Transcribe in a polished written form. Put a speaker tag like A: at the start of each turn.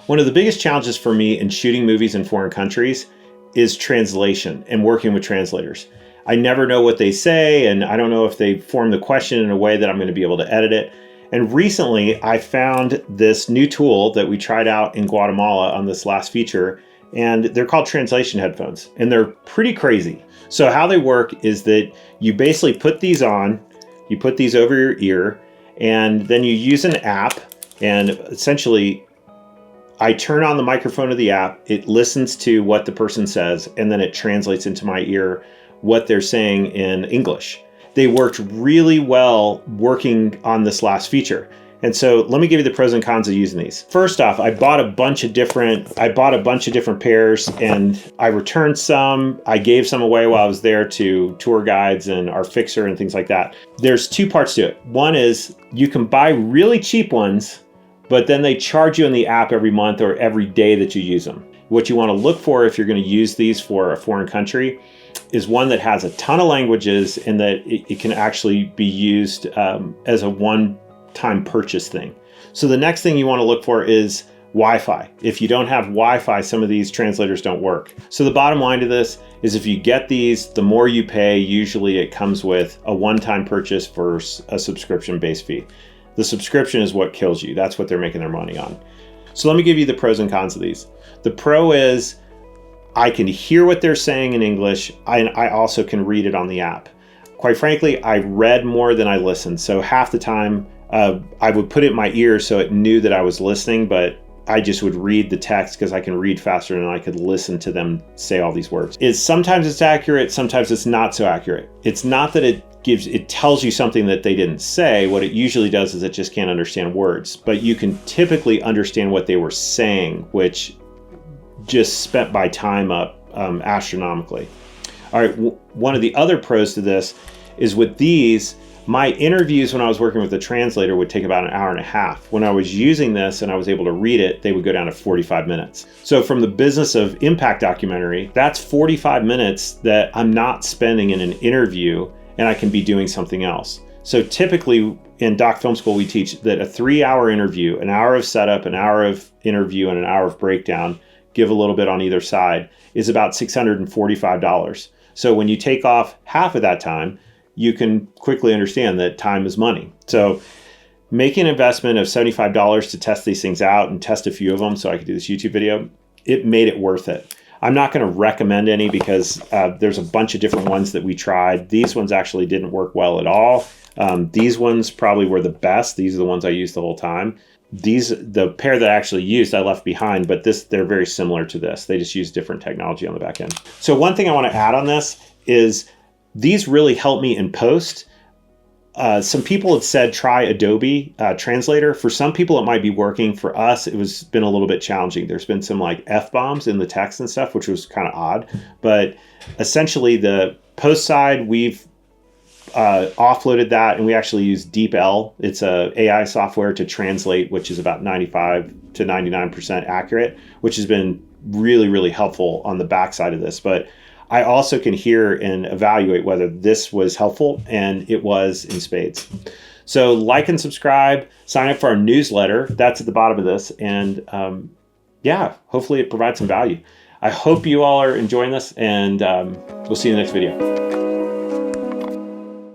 A: One of the biggest challenges for me in shooting movies in foreign countries is translation and working with translators. I never know what they say, and I don't know if they form the question in a way that I'm going to be able to edit it. And recently I found this new tool that we tried out in Guatemala on this last feature, and they're called translation headphones, and they're pretty crazy. So how they work is that you basically put these on, you put these over your ear, and then you use an app, and essentially I turn on the microphone of the app, it listens to what the person says, and then it translates into my ear what they're saying in English. They worked really well working on this last feature. And so let me give you the pros and cons of using these. First off, I bought a bunch of different pairs, and I returned some. I gave some away while I was there to tour guides and our fixer and things like that. There's two parts to it. One is you can buy really cheap ones, but then they charge you in the app every month or every day that you use them. What you want to look for if you're going to use these for a foreign country is one that has a ton of languages and that it can actually be used as a one-time purchase thing. So the next thing you want to look for is Wi-Fi. If you don't have Wi-Fi, some of these translators don't work. So the bottom line to this is if you get these, the more you pay, usually it comes with a one-time purchase versus a subscription-based fee. The subscription is what kills you. That's what they're making their money on. So let me give you the pros and cons of these. The pro is I can hear what they're saying in English. I also can read it on the app. Quite frankly, I read more than I listened. So half the time I would put it in my ear so it knew that I was listening, but I just would read the text because I can read faster and I could listen to them say all these words. Sometimes it's accurate, sometimes it's not so accurate. It's not that it tells you something that they didn't say. What it usually does is it just can't understand words, but you can typically understand what they were saying, which just spent my time up astronomically. All right, one of the other pros to this is with these, my interviews when I was working with a translator would take about an hour and a half. When I was using this and I was able to read it, they would go down to 45 minutes. So from the business of impact documentary, that's 45 minutes that I'm not spending in an interview and I can be doing something else. So typically in Doc Film School, we teach that a 3-hour interview, an hour of setup, an hour of interview, and an hour of breakdown, give a little bit on either side, is about $645. So when you take off half of that time, you can quickly understand that time is money. So making an investment of $75 to test these things out and test a few of them so I could do this YouTube video, it made it worth it. I'm not going to recommend any because there's a bunch of different ones that we tried. These ones actually didn't work well at all. These ones probably were the best. These are the ones I used the whole time. The pair that I actually used, I left behind, but they're very similar to this. They just use different technology on the back end. So one thing I want to add on this is these really help me in post. Some people have said try Adobe Translator. For some people, it might be working. For us, been a little bit challenging. There's been some like F-bombs in the text and stuff, which was kind of odd. But essentially, the post side, we've offloaded that, and we actually use DeepL. It's a AI software to translate, which is about 95 to 99% accurate, which has been really, really helpful on the backside of this. But I also can hear and evaluate whether this was helpful, and it was in spades. So like and subscribe, sign up for our newsletter. That's at the bottom of this. And yeah, hopefully it provides some value. I hope you all are enjoying this, and we'll see you in the next video.